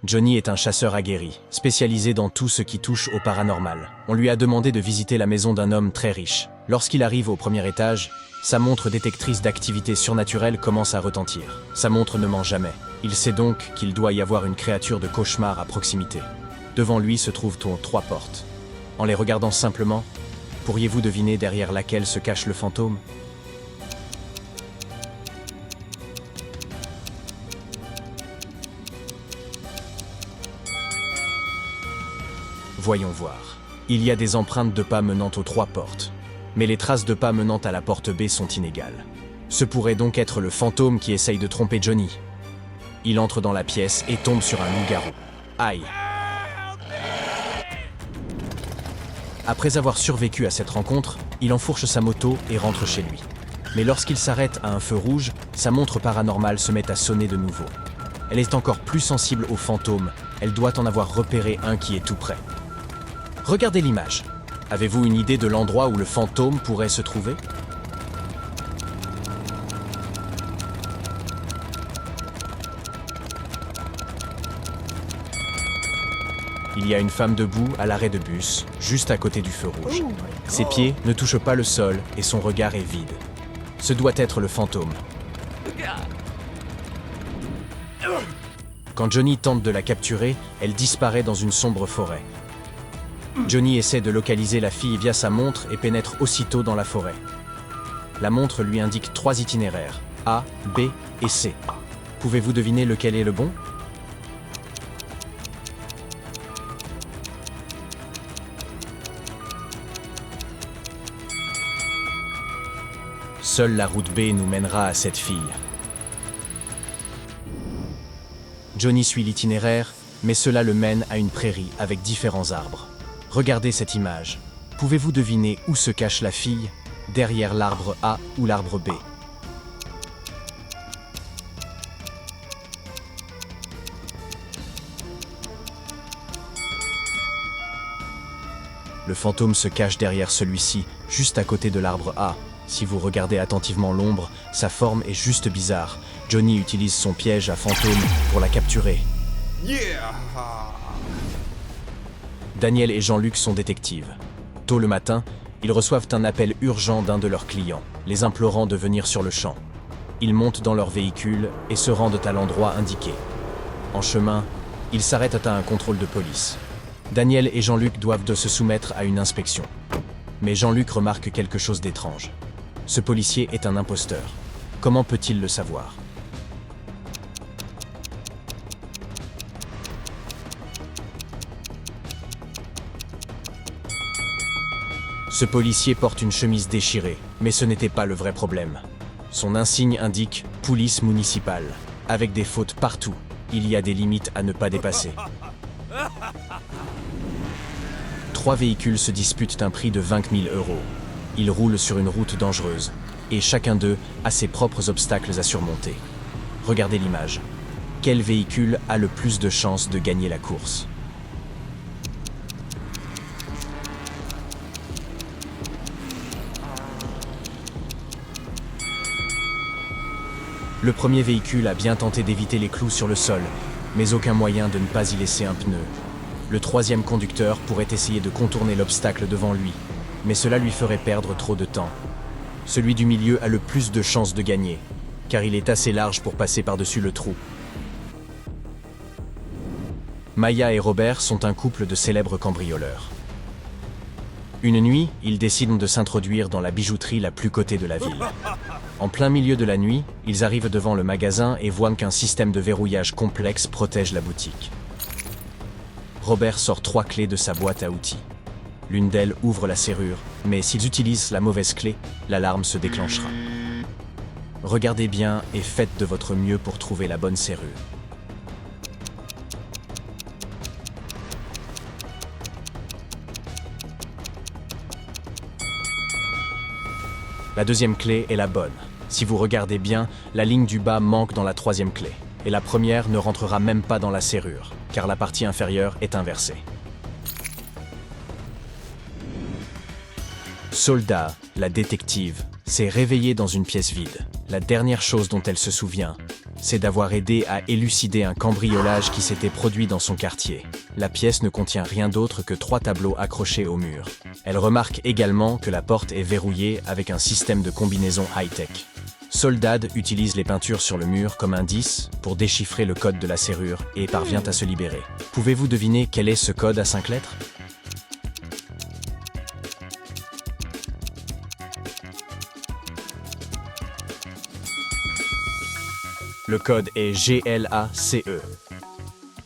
Johnny est un chasseur aguerri, spécialisé dans tout ce qui touche au paranormal. On lui a demandé de visiter la maison d'un homme très riche. Lorsqu'il arrive au premier étage, sa montre détectrice d'activité surnaturelle commence à retentir. Sa montre ne ment jamais. Il sait donc qu'il doit y avoir une créature de cauchemar à proximité. Devant lui se trouvent trois portes. En les regardant simplement, pourriez-vous deviner derrière laquelle se cache le fantôme ? Voyons voir. Il y a des empreintes de pas menant aux 3 portes. Mais les traces de pas menant à la porte B sont inégales. Ce pourrait donc être le fantôme qui essaye de tromper Johnny. Il entre dans la pièce et tombe sur un loup-garou. Aïe! Après avoir survécu à cette rencontre, il enfourche sa moto et rentre chez lui. Mais lorsqu'il s'arrête à un feu rouge, sa montre paranormale se met à sonner de nouveau. Elle est encore plus sensible aux fantômes. Elle doit en avoir repéré un qui est tout près. Regardez l'image. Avez-vous une idée de l'endroit où le fantôme pourrait se trouver ? Il y a une femme debout à l'arrêt de bus, juste à côté du feu rouge. Ses pieds ne touchent pas le sol et son regard est vide. Ce doit être le fantôme. Quand Johnny tente de la capturer, elle disparaît dans une sombre forêt. Johnny essaie de localiser la fille via sa montre et pénètre aussitôt dans la forêt. La montre lui indique 3 itinéraires, A, B et C. Pouvez-vous deviner lequel est le bon ? Seule la route B nous mènera à cette fille. Johnny suit l'itinéraire, mais cela le mène à une prairie avec différents arbres. Regardez cette image. Pouvez-vous deviner où se cache la fille, derrière l'arbre A ou l'arbre B ? Le fantôme se cache derrière celui-ci, juste à côté de l'arbre A. Si vous regardez attentivement l'ombre, sa forme est juste bizarre. Johnny utilise son piège à fantôme pour la capturer. Daniel et Jean-Luc sont détectives. Tôt le matin, ils reçoivent un appel urgent d'un de leurs clients, les implorant de venir sur le champ. Ils montent dans leur véhicule et se rendent à l'endroit indiqué. En chemin, ils s'arrêtent à un contrôle de police. Daniel et Jean-Luc doivent se soumettre à une inspection. Mais Jean-Luc remarque quelque chose d'étrange. Ce policier est un imposteur. Comment peut-il le savoir ? Ce policier porte une chemise déchirée, mais ce n'était pas le vrai problème. Son insigne indique « Police municipale ». Avec des fautes partout, il y a des limites à ne pas dépasser. 3 véhicules se disputent un prix de 20 000 €. Ils roulent sur une route dangereuse, et chacun d'eux a ses propres obstacles à surmonter. Regardez l'image. Quel véhicule a le plus de chances de gagner la course ? Le premier véhicule a bien tenté d'éviter les clous sur le sol, mais aucun moyen de ne pas y laisser un pneu. Le 3e conducteur pourrait essayer de contourner l'obstacle devant lui, mais cela lui ferait perdre trop de temps. Celui du milieu a le plus de chances de gagner, car il est assez large pour passer par-dessus le trou. Maya et Robert sont un couple de célèbres cambrioleurs. Une nuit, ils décident de s'introduire dans la bijouterie la plus cotée de la ville. En plein milieu de la nuit, ils arrivent devant le magasin et voient qu'un système de verrouillage complexe protège la boutique. Robert sort 3 clés de sa boîte à outils. L'une d'elles ouvre la serrure, mais s'ils utilisent la mauvaise clé, l'alarme se déclenchera. Regardez bien et faites de votre mieux pour trouver la bonne serrure. La 2e clé est la bonne. Si vous regardez bien, la ligne du bas manque dans la 3e clé. Et la première ne rentrera même pas dans la serrure, car la partie inférieure est inversée. Soldat, la détective, s'est réveillée dans une pièce vide. La dernière chose dont elle se souvient c'est d'avoir aidé à élucider un cambriolage qui s'était produit dans son quartier. La pièce ne contient rien d'autre que 3 tableaux accrochés au mur. Elle remarque également que la porte est verrouillée avec un système de combinaison high-tech. Soldad utilise les peintures sur le mur comme indice pour déchiffrer le code de la serrure et parvient à se libérer. Pouvez-vous deviner quel est ce code à 5 lettres? Le code est GLACE.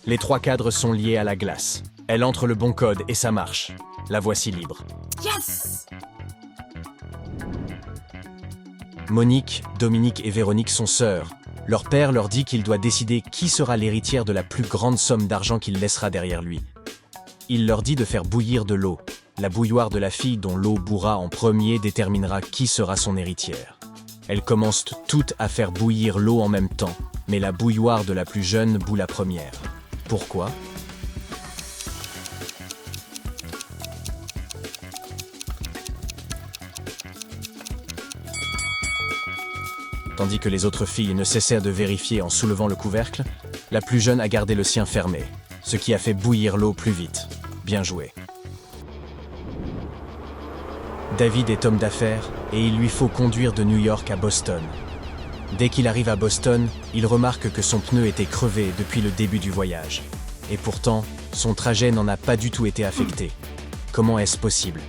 Les 3 cadres sont liés à la glace. Elle entre le bon code et ça marche. La voici libre. Yes! Monique, Dominique et Véronique sont sœurs. Leur père leur dit qu'il doit décider qui sera l'héritière de la plus grande somme d'argent qu'il laissera derrière lui. Il leur dit de faire bouillir de l'eau. La bouilloire de la fille dont l'eau bourra en premier déterminera qui sera son héritière. Elles commencent toutes à faire bouillir l'eau en même temps, mais la bouilloire de la plus jeune bout la première. Pourquoi ? Tandis que les autres filles ne cessèrent de vérifier en soulevant le couvercle, la plus jeune a gardé le sien fermé, ce qui a fait bouillir l'eau plus vite. Bien joué. David est homme d'affaires et il lui faut conduire de New York à Boston. Dès qu'il arrive à Boston, il remarque que son pneu était crevé depuis le début du voyage. Et pourtant, son trajet n'en a pas du tout été affecté. Comment est-ce possible ?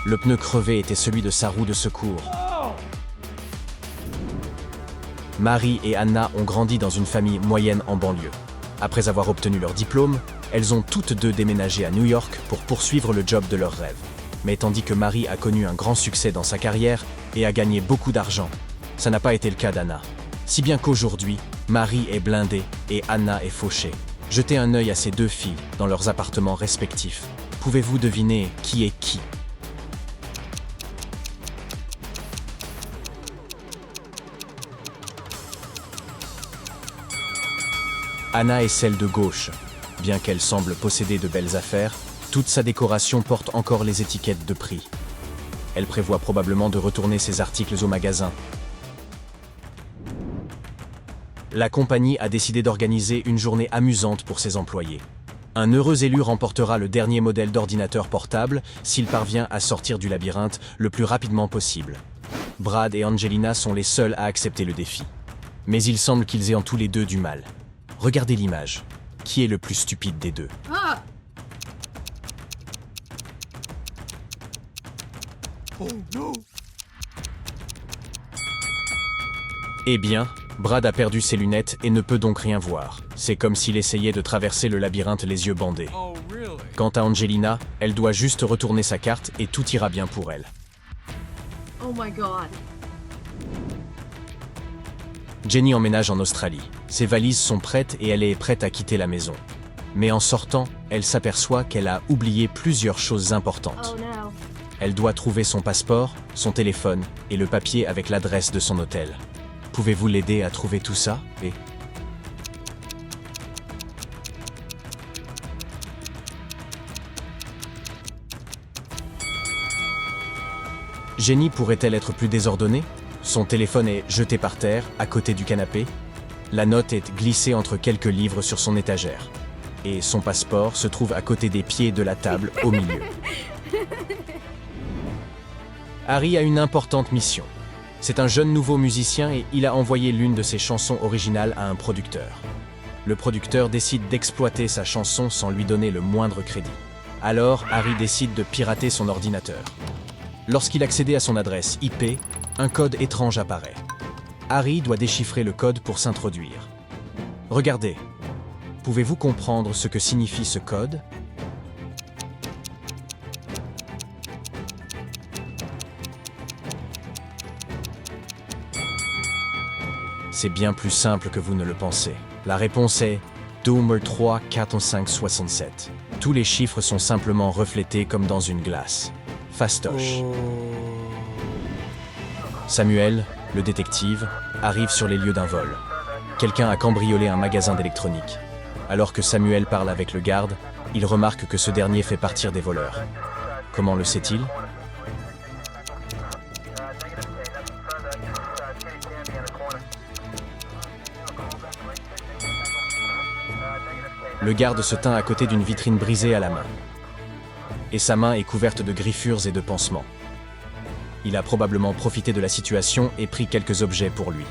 Le pneu crevé était celui de sa roue de secours. Marie et Anna ont grandi dans une famille moyenne en banlieue. Après avoir obtenu leur diplôme, elles ont toutes deux déménagé à New York pour poursuivre le job de leurs rêves. Mais tandis que Marie a connu un grand succès dans sa carrière et a gagné beaucoup d'argent, ça n'a pas été le cas d'Anna. Si bien qu'aujourd'hui, Marie est blindée et Anna est fauchée. Jetez un œil à ces deux filles dans leurs appartements respectifs. Pouvez-vous deviner qui est qui ? Anna est celle de gauche. Bien qu'elle semble posséder de belles affaires, toute sa décoration porte encore les étiquettes de prix. Elle prévoit probablement de retourner ses articles au magasin. La compagnie a décidé d'organiser une journée amusante pour ses employés. Un heureux élu remportera le dernier modèle d'ordinateur portable s'il parvient à sortir du labyrinthe le plus rapidement possible. Brad et Angelina sont les seuls à accepter le défi. Mais il semble qu'ils aient en tous les deux du mal. Regardez l'image. Qui est le plus stupide des deux ? Ah! Oh non! Eh bien, Brad a perdu ses lunettes et ne peut donc rien voir. C'est comme s'il essayait de traverser le labyrinthe les yeux bandés. Oh really? Quant à Angelina, elle doit juste retourner sa carte et tout ira bien pour elle. Oh my god. Jenny emménage en Australie. Ses valises sont prêtes et elle est prête à quitter la maison. Mais en sortant, elle s'aperçoit qu'elle a oublié plusieurs choses importantes. Oh no. Elle doit trouver son passeport, son téléphone et le papier avec l'adresse de son hôtel. Pouvez-vous l'aider à trouver tout ça ? Et... Jenny pourrait-elle être plus désordonnée ? Son téléphone est jeté par terre, à côté du canapé. La note est glissée entre quelques livres sur son étagère. Et son passeport se trouve à côté des pieds de la table, au milieu. Harry a une importante mission. C'est un jeune nouveau musicien et il a envoyé l'une de ses chansons originales à un producteur. Le producteur décide d'exploiter sa chanson sans lui donner le moindre crédit. Alors, Harry décide de pirater son ordinateur. Lorsqu'il accédait à son adresse IP, un code étrange apparaît. Harry doit déchiffrer le code pour s'introduire. Regardez. Pouvez-vous comprendre ce que signifie ce code ? C'est bien plus simple que vous ne le pensez. La réponse est Doomer 3 4 5 67. Tous les chiffres sont simplement reflétés comme dans une glace. Fastoche. Samuel, le détective, arrive sur les lieux d'un vol. Quelqu'un a cambriolé un magasin d'électronique. Alors que Samuel parle avec le garde, il remarque que ce dernier fait partir des voleurs. Comment le sait-il? Le garde se tint à côté d'une vitrine brisée à la main. Et sa main est couverte de griffures et de pansements. Il a probablement profité de la situation et pris quelques objets pour lui.